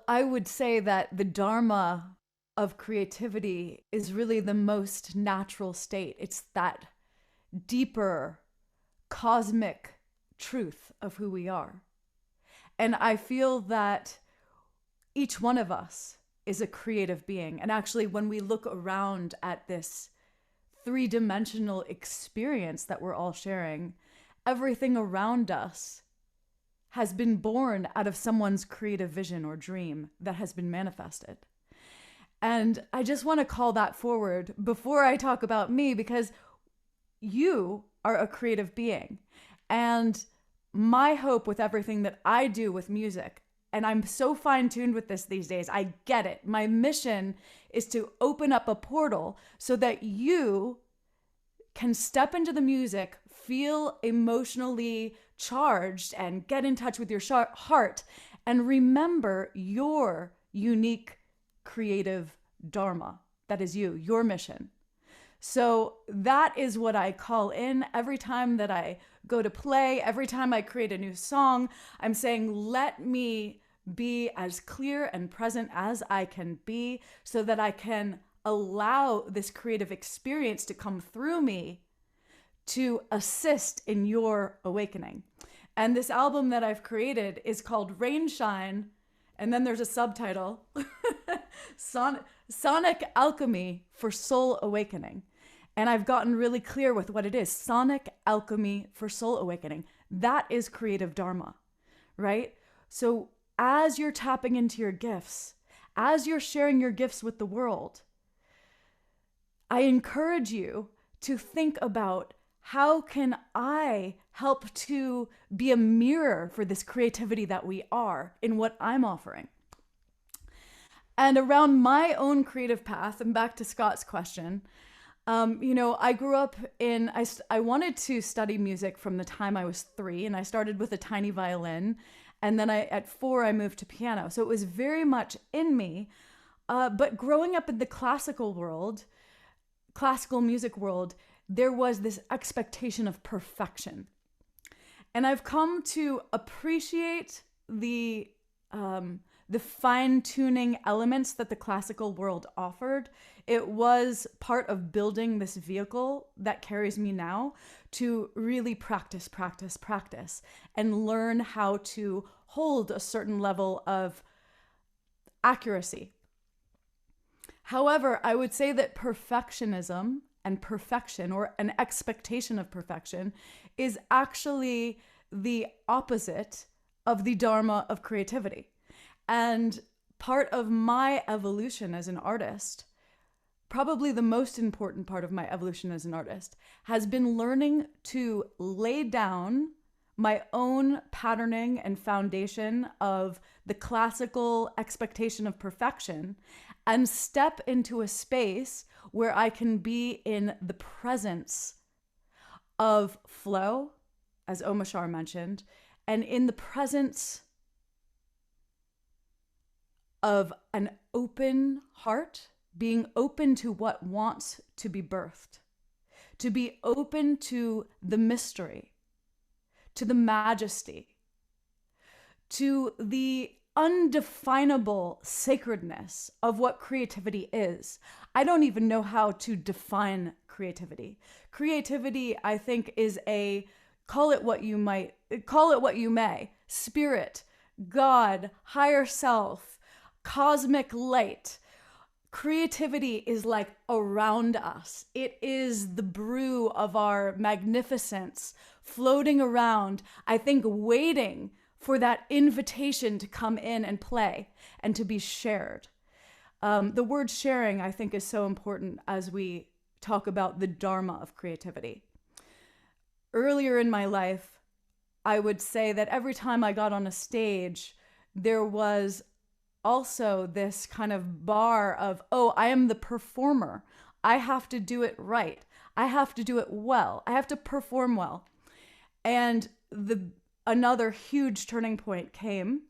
I would say that the Dharma of creativity is really the most natural state. It's that deeper cosmic truth of who we are. And I feel that each one of us is a creative being. And actually, when we look around at this three-dimensional experience that we're all sharing, everything around us has been born out of someone's creative vision or dream that has been manifested. And I just want to call that forward before I talk about me, because you are a creative being. And my hope with everything that I do with music, and I'm so fine-tuned with this these days, I get it. My mission is to open up a portal so that you can step into the music, feel emotionally charged, and get in touch with your heart, and remember your unique creative Dharma. That is you, your mission. So that is what I call in every time that I go to play, every time I create a new song. I'm saying, let me be as clear and present as I can be so that I can allow this creative experience to come through me to assist in your awakening. And this album that I've created is called RainShine, and then there's a subtitle, Sonic Alchemy for Soul Awakening. And I've gotten really clear with what it is. Sonic Alchemy for Soul Awakening. That is creative Dharma, right? So as you're tapping into your gifts, as you're sharing your gifts with the world, I encourage you to think about, how can I help to be a mirror for this creativity that we are in what I'm offering? And around my own creative path, and back to Scott's question, I grew up I wanted to study music from the time I was 3, and I started with a tiny violin. And then at 4, I moved to piano. So it was very much in me. But growing up in the classical music world, there was this expectation of perfection. And I've come to appreciate the fine-tuning elements that the classical world offered. It was part of building this vehicle that carries me now to really practice, and learn how to hold a certain level of accuracy. However, I would say that perfectionism and perfection, or an expectation of perfection, is actually the opposite of the Dharma of creativity. And part of my evolution as an artist, probably the most important part of my evolution as an artist, has been learning to lay down my own patterning and foundation of the classical expectation of perfection and step into a space where I can be in the presence of flow, as Omashar mentioned, and in the presence of an open heart, being open to what wants to be birthed, to be open to the mystery, to the majesty, to the undefinable sacredness of what creativity is. I don't even know how to define creativity. Creativity, I think, is call it what you may, spirit, God, higher self, cosmic light. Creativity is like around us. It is the brew of our magnificence floating around, I think, waiting for that invitation to come in and play and to be shared. The word sharing, I think, is so important as we talk about the Dharma of creativity. Earlier in my life, I would say that every time I got on a stage, there was also this kind of bar of, oh, I am the performer. I have to do it right. I have to do it well. I have to perform well. And another huge turning point came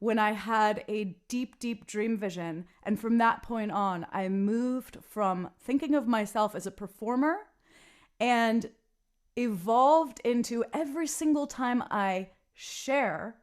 when I had a deep, deep dream vision. And from that point on, I moved from thinking of myself as a performer and evolved into, every single time I share,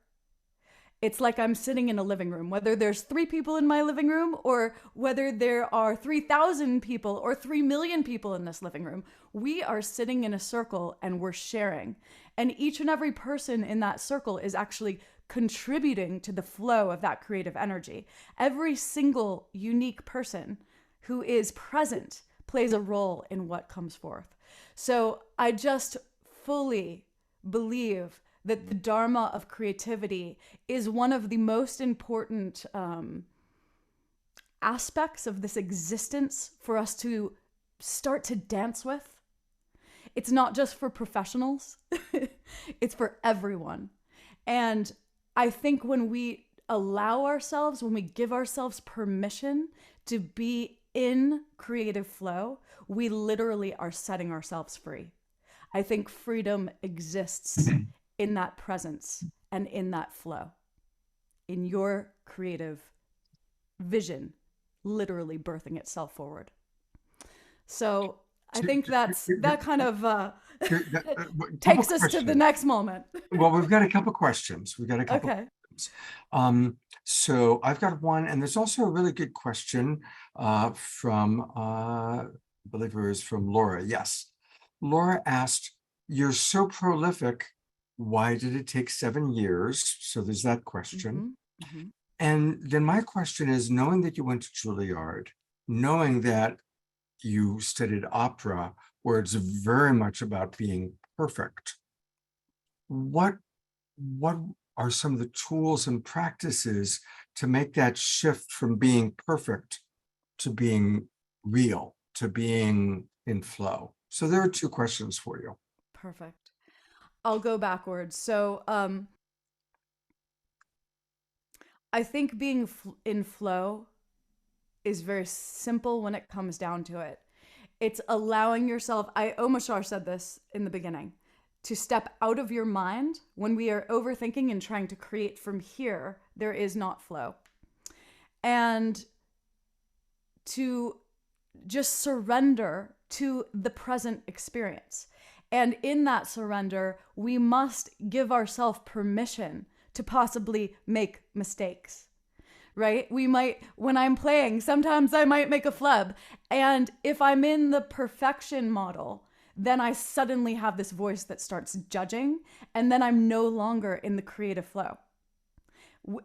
It's like I'm sitting in a living room, whether there's 3 people in my living room or whether there are 3,000 people or 3 million people in this living room. We are sitting in a circle and we're sharing. And each and every person in that circle is actually contributing to the flow of that creative energy. Every single unique person who is present plays a role in what comes forth. So I just fully believe that the Dharma of creativity is one of the most important aspects of this existence for us to start to dance with. It's not just for professionals, it's for everyone. And I think when we allow ourselves, when we give ourselves permission to be in creative flow, we literally are setting ourselves free. I think freedom exists in that presence and in that flow, in your creative vision, literally birthing itself forward. So I think that kind of takes us to the next moment. Well, we've got a couple questions. Okay. So I've got one, and there's also a really good question from, I believe it was from Laura. Yes. Laura asked, "You're so prolific. Why did it take 7 years?" So there's that question. Mm-hmm. Mm-hmm. And then my question is, knowing that you went to Juilliard, knowing that you studied opera, where it's very much about being perfect, what are some of the tools and practices to make that shift from being perfect to being real, to being in flow? So there are 2 questions for you. Perfect. I'll go backwards. So I think being in flow is very simple when it comes down to it. It's allowing yourself, Omashar said this in the beginning, to step out of your mind. When we are overthinking and trying to create from here, there is not flow. And to just surrender to the present experience. And in that surrender, we must give ourselves permission to possibly make mistakes, right? We might, when I'm playing, sometimes I might make a flub. And if I'm in the perfection model, then I suddenly have this voice that starts judging, and then I'm no longer in the creative flow.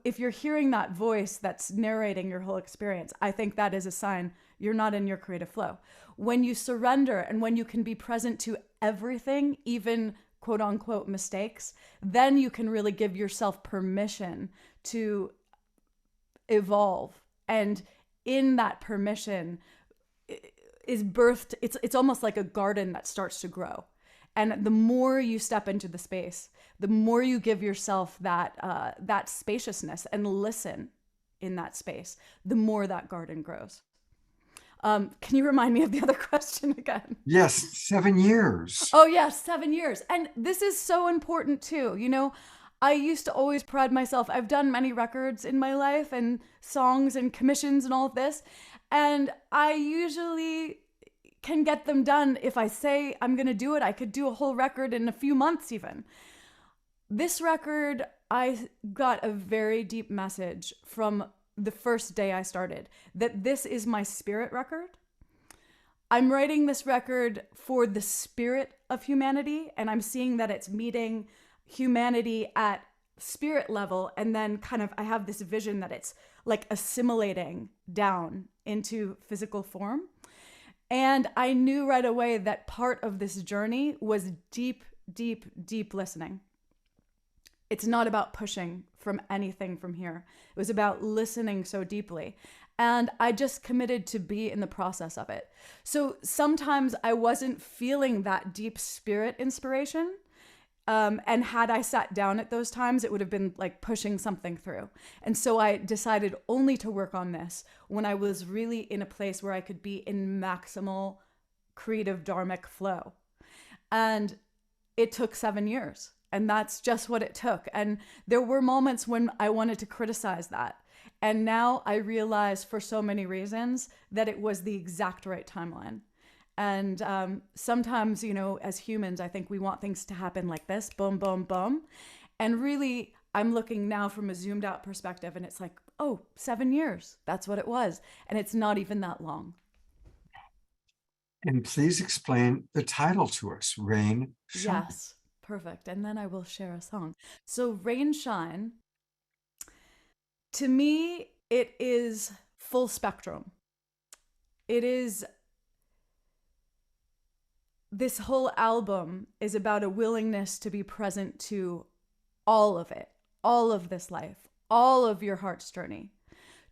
If you're hearing that voice that's narrating your whole experience, I think that is a sign you're not in your creative flow. When you surrender and when you can be present to everything, even quote unquote mistakes, then you can really give yourself permission to evolve. And in that permission is birthed, it's almost like a garden that starts to grow. And the more you step into the space, the more you give yourself that spaciousness and listen in that space, the more that garden grows. Can you remind me of the other question again? Yes, 7 years. Oh, yes, 7 years. And this is so important too. You know, I used to always pride myself. I've done many records in my life and songs and commissions and all of this. And I usually can get them done. If I say I'm going to do it, I could do a whole record in a few months even. This record, I got a very deep message from the first day I started, that this is my spirit record. I'm writing this record for the spirit of humanity, and I'm seeing that it's meeting humanity at spirit level, and then kind of I have this vision that it's like assimilating down into physical form. And I knew right away that part of this journey was deep, deep, deep listening. It's not about pushing from anything from here. It was about listening so deeply. And I just committed to be in the process of it. So sometimes I wasn't feeling that deep spirit inspiration. And had I sat down at those times, it would have been like pushing something through. And so I decided only to work on this when I was really in a place where I could be in maximal creative dharmic flow. And it took 7 years. And that's just what it took. And there were moments when I wanted to criticize that. And now I realize for so many reasons that it was the exact right timeline. And sometimes, you know, as humans, I think we want things to happen like this, boom, boom, boom. And really, I'm looking now from a zoomed out perspective, and it's like, oh, 7 years. That's what it was. And it's not even that long. And please explain the title to us, RainShine. Yes, perfect. And then I will share a song. So RainShine, to me, it is full spectrum. It is, this whole album is about a willingness to be present to all of it, all of this life, all of your heart's journey,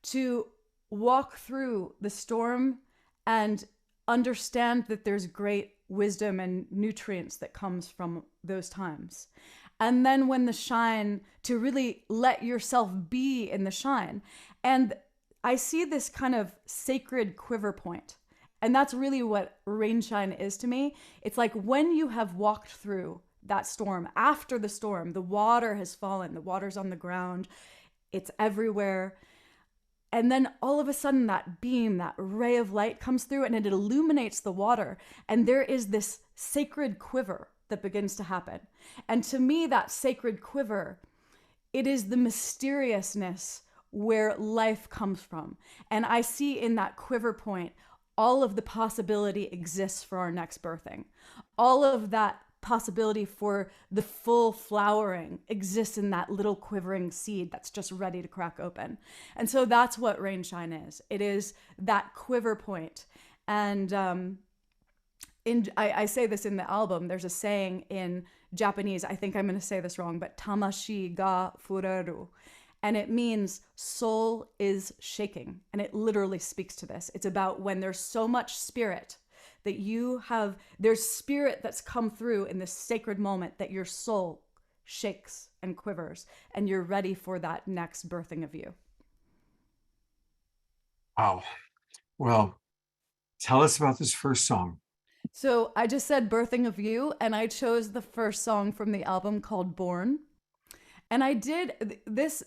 to walk through the storm and understand that there's great wisdom and nutrients that comes from those times. And then when the shine, to really let yourself be in the shine. And I see this kind of sacred quiver point. And that's really what RainShine is to me. It's like when you have walked through that storm, after the storm, the water has fallen, the water's on the ground, it's everywhere. And then all of a sudden that beam, that ray of light comes through and it illuminates the water. And there is this sacred quiver that begins to happen. And to me, that sacred quiver, it is the mysteriousness where life comes from. And I see in that quiver point, all of the possibility exists for our next birthing. All of that possibility for the full flowering exists in that little quivering seed that's just ready to crack open. And so that's what RainShine is. It is that quiver point. And I say this in the album, there's a saying in Japanese, I think I'm going to say this wrong, but tamashi ga fureru. And it means soul is shaking. And it literally speaks to this. It's about when there's so much spirit that there's spirit that's come through in this sacred moment that your soul shakes and quivers and you're ready for that next birthing of you. Wow. Well, tell us about this first song. So I just said birthing of you, and I chose the first song from the album called Born. And I did this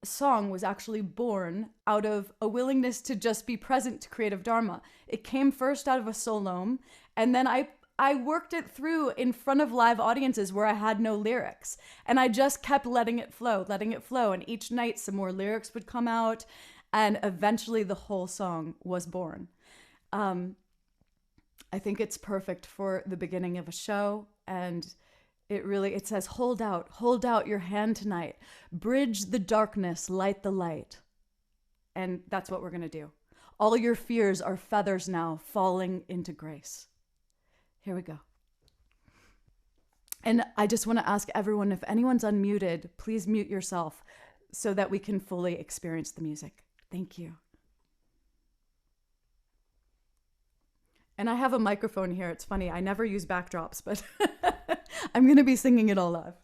song was actually born out of a willingness to just be present to creative Dharma. It came first out of a solome, and then I worked it through in front of live audiences where I had no lyrics. And I just kept letting it flow. And each night some more lyrics would come out, and eventually the whole song was born. I think it's perfect for the beginning of a show, and it says, hold out your hand tonight, bridge the darkness, light the light. And that's what we're going to do. All your fears are feathers now, falling into grace. Here we go. And I just want to ask everyone, if anyone's unmuted, please mute yourself so that we can fully experience the music. Thank you. And I have a microphone here. It's funny. I never use backdrops, but I'm going to be singing it all live.